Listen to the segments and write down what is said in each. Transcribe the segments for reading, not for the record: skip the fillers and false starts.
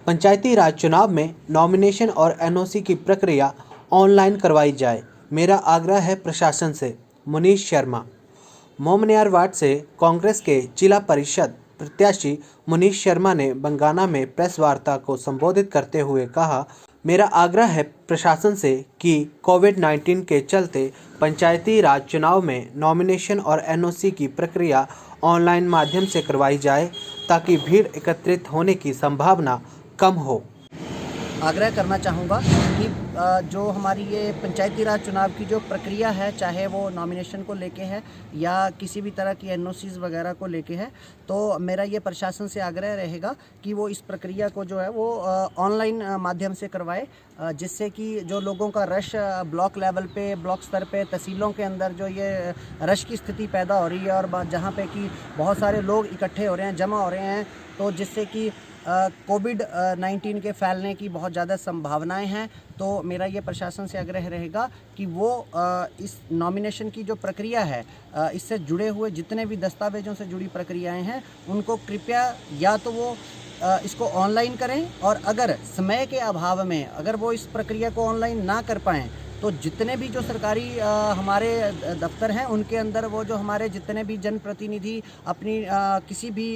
पंचायती राज चुनाव में नॉमिनेशन और एनओसी की प्रक्रिया ऑनलाइन करवाई जाए, मेरा आग्रह है प्रशासन से। मुनीश शर्मा, मोमनियार वार्ड से कांग्रेस के जिला परिषद प्रत्याशी मुनीश शर्मा ने बंगाना में प्रेस वार्ता को संबोधित करते हुए कहा, मेरा आग्रह है प्रशासन से कि कोविड-19 के चलते पंचायती राज चुनाव में नॉमिनेशन और एनओसी की प्रक्रिया ऑनलाइन माध्यम से करवाई जाए ताकि भीड़ एकत्रित होने की संभावना कम हो। आग्रह करना चाहूँगा कि जो हमारी ये पंचायती राज चुनाव की जो प्रक्रिया है, चाहे वो नॉमिनेशन को लेके है या किसी भी तरह की एनओसीज़ वगैरह को लेके है, तो मेरा ये प्रशासन से आग्रह रहेगा कि वो इस प्रक्रिया को जो है वो ऑनलाइन माध्यम से करवाए, जिससे कि जो लोगों का रश ब्लॉक लेवल पे, ब्लॉक स्तर पे, तहसीलों के अंदर जो ये रश की स्थिति पैदा हो रही है और जहाँ पे कि बहुत सारे लोग इकट्ठे हो रहे हैं, जमा हो रहे हैं, तो जिससे कि कोविड-19 के फैलने की बहुत ज़्यादा संभावनाएं हैं। तो मेरा ये प्रशासन से आग्रह रहेगा कि वो इस नॉमिनेशन की जो प्रक्रिया है, इससे जुड़े हुए जितने भी दस्तावेज़ों से जुड़ी प्रक्रियाएं हैं, उनको कृपया या तो वो इसको ऑनलाइन करें, और अगर समय के अभाव में अगर वो इस प्रक्रिया को ऑनलाइन ना कर पाएँ तो जितने भी जो सरकारी हमारे दफ्तर हैं उनके अंदर वो जो हमारे जितने भी जनप्रतिनिधि अपनी किसी भी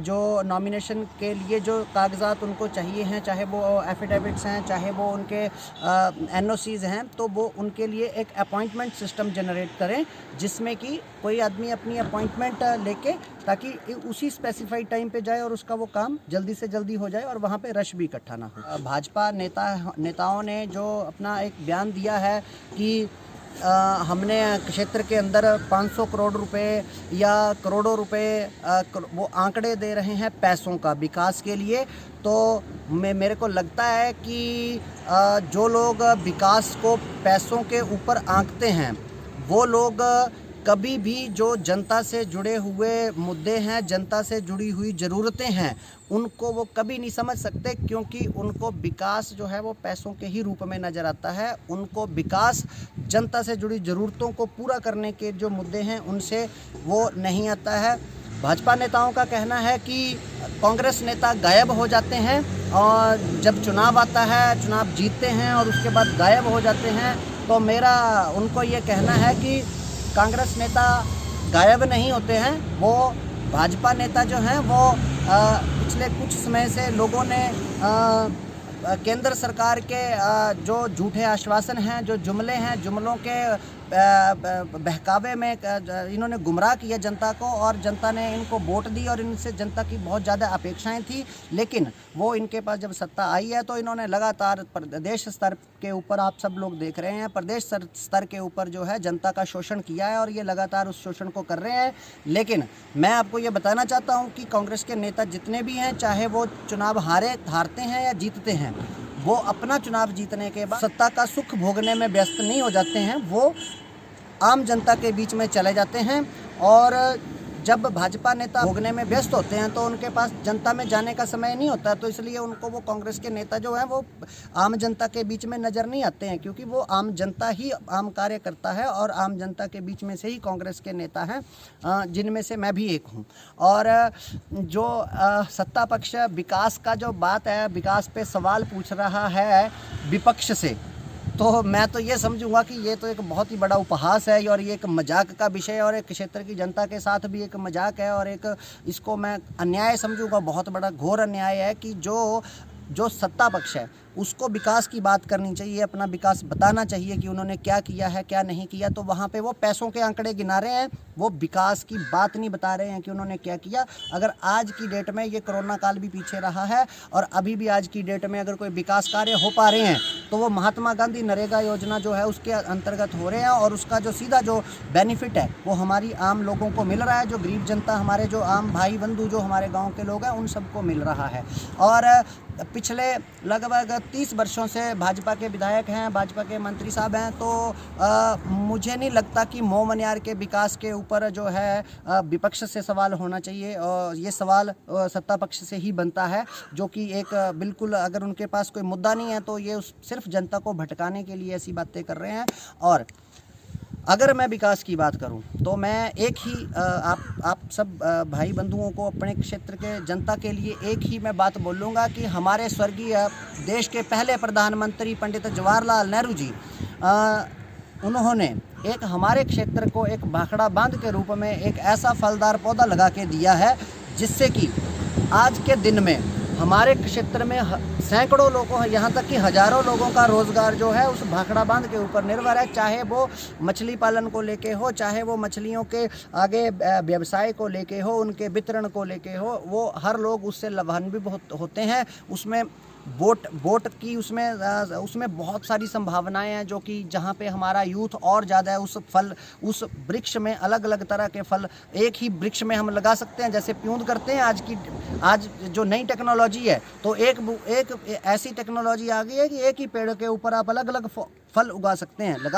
जो नॉमिनेशन के लिए जो कागजात उनको चाहिए हैं, चाहे वो एफिडेविट्स हैं, चाहे वो उनके एनओसीज़ हैं, तो वो उनके लिए एक अपॉइंटमेंट सिस्टम जनरेट करें, जिसमें कि कोई आदमी अपनी अपॉइंटमेंट लेके ताकि उसी स्पेसिफाइड टाइम पे जाए और उसका वो काम जल्दी से जल्दी हो जाए और वहाँ पे रश भी इकट्ठा ना हो। भाजपा नेताओं ने जो अपना एक बयान दिया है कि हमने क्षेत्र के अंदर 500 करोड़ रुपए या करोड़ों रुपए वो आंकड़े दे रहे हैं पैसों का विकास के लिए, तो मेरे को लगता है कि जो लोग विकास को पैसों के ऊपर आंकते हैं वो लोग कभी भी जो जनता से जुड़े हुए मुद्दे हैं, जनता से जुड़ी हुई ज़रूरतें हैं, उनको वो कभी नहीं समझ सकते, क्योंकि उनको विकास जो है वो पैसों के ही रूप में नज़र आता है। उनको विकास जनता से जुड़ी ज़रूरतों को पूरा करने के जो मुद्दे हैं उनसे वो नहीं आता है। भाजपा नेताओं का कहना है कि कांग्रेस नेता गायब हो जाते हैं और जब चुनाव आता है, चुनाव जीतते हैं और उसके बाद गायब हो जाते हैं। तो मेरा उनको ये कहना है कि कांग्रेस नेता गायब नहीं होते हैं, वो भाजपा नेता जो हैं वो पिछले कुछ समय से लोगों ने केंद्र सरकार के जो झूठे आश्वासन हैं, जो जुमले हैं, जुमलों के बहकावे में इन्होंने गुमराह किया जनता को, और जनता ने इनको वोट दी और इनसे जनता की बहुत ज़्यादा अपेक्षाएं थी। लेकिन वो इनके पास जब सत्ता आई है तो इन्होंने लगातार प्रदेश स्तर के ऊपर, आप सब लोग देख रहे हैं, प्रदेश स्तर के ऊपर जो है जनता का शोषण किया है और ये लगातार उस शोषण को कर रहे हैं। लेकिन मैं आपको ये बताना चाहता हूँ कि कांग्रेस के नेता जितने भी हैं, चाहे वो चुनाव हारते हैं या जीतते हैं, वो अपना चुनाव जीतने के बाद सत्ता का सुख भोगने में व्यस्त नहीं हो जाते हैं, वो आम जनता के बीच में चले जाते हैं। और जब भाजपा नेता भोगने में व्यस्त होते हैं तो उनके पास जनता में जाने का समय नहीं होता, तो इसलिए उनको वो कांग्रेस के नेता जो हैं वो आम जनता के बीच में नज़र नहीं आते हैं, क्योंकि वो आम जनता ही आम कार्य करता है और आम जनता के बीच में से ही कांग्रेस के नेता हैं, जिनमें से मैं भी एक हूं। और जो सत्ता पक्ष विकास का जो बात है, विकास पे सवाल पूछ रहा है विपक्ष से, तो मैं तो ये समझूंगा कि ये तो एक बहुत ही बड़ा उपहास है और ये एक मजाक का विषय और एक क्षेत्र की जनता के साथ भी एक मजाक है, और एक इसको मैं अन्याय समझूंगा, बहुत बड़ा घोर अन्याय है कि जो सत्ता पक्ष है उसको विकास की बात करनी चाहिए, अपना विकास बताना चाहिए कि उन्होंने क्या किया है, क्या नहीं किया। तो वहाँ पे वो पैसों के आंकड़े गिना रहे हैं, वो विकास की बात नहीं बता रहे हैं कि उन्होंने क्या किया। अगर आज की डेट में ये कोरोना काल भी पीछे रहा है और अभी भी आज की डेट में अगर कोई विकास कार्य हो पा रहे हैं तो वो महात्मा गांधी नरेगा योजना जो है उसके अंतर्गत हो रहे हैं, और उसका जो सीधा जो बेनिफिट है वो हमारी आम लोगों को मिल रहा है, जो गरीब जनता, हमारे जो आम भाई बंधु जो हमारे गाँव के लोग हैं उन सबको मिल रहा है। और पिछले लगभग 30 वर्षों से भाजपा के विधायक हैं, भाजपा के मंत्री साहब हैं, तो मुझे नहीं लगता कि मोमनियार के विकास के ऊपर जो है विपक्ष से सवाल होना चाहिए, और ये सवाल सत्ता पक्ष से ही बनता है, जो कि एक बिल्कुल अगर उनके पास कोई मुद्दा नहीं है तो ये सिर्फ जनता को भटकाने के लिए ऐसी बातें कर रहे हैं। और अगर मैं विकास की बात करूं तो मैं एक ही आप सब भाई बंधुओं को, अपने क्षेत्र के जनता के लिए एक ही मैं बात बोलूँगा कि हमारे स्वर्गीय देश के पहले प्रधानमंत्री पंडित जवाहरलाल नेहरू जी, उन्होंने एक हमारे क्षेत्र को एक भाखड़ा बांध के रूप में एक ऐसा फलदार पौधा लगा के दिया है, जिससे कि आज के दिन में हमारे क्षेत्र में सैकड़ों लोगों, यहाँ तक कि हज़ारों लोगों का रोज़गार जो है उस भाखड़ा बांध के ऊपर निर्भर है। चाहे वो मछली पालन को लेके हो, चाहे वो मछलियों के आगे व्यवसाय को लेके हो, उनके वितरण को लेके हो, वो हर लोग उससे लाभान्वित होते हैं। उसमें बोट की उसमें बहुत सारी संभावनाएं हैं, जो कि जहाँ पे हमारा यूथ और ज़्यादा है, उस वृक्ष में अलग अलग तरह के फल एक ही वृक्ष में हम लगा सकते हैं। जैसे प्यूंद करते हैं आज जो नई टेक्नोलॉजी है, तो एक ऐसी टेक्नोलॉजी आ गई है कि एक ही पेड़ के ऊपर आप अलग अलग फल लगा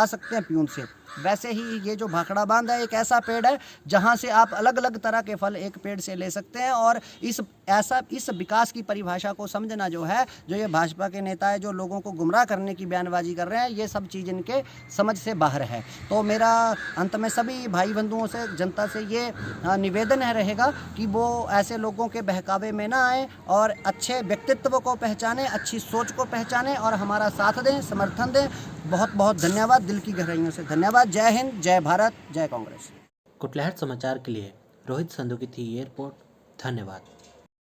सकते हैं प्यूंद से। वैसे ही ये जो भाखड़ा बांध है एक ऐसा पेड़ है जहाँ से आप अलग अलग तरह के फल एक पेड़ से ले सकते हैं। और इस विकास की परिभाषा को समझना जो है, जो ये भाजपा के नेता है जो लोगों को गुमराह करने की बयानबाजी कर रहे हैं, ये सब चीज़ इनके समझ से बाहर है। तो मेरा अंत में सभी भाई बंधुओं से, जनता से ये निवेदन रहेगा कि वो ऐसे लोगों के बहकावे में ना आए और अच्छे व्यक्तित्व को पहचाने, अच्छी सोच को पहचाने और हमारा साथ दें, समर्थन दें। बहुत बहुत धन्यवाद, दिल की गहराइयों से धन्यवाद। जय हिंद, जय भारत, जय कांग्रेस। कुटलहट समाचार के लिए रोहित संधू की थी ये रिपोर्ट। धन्यवाद।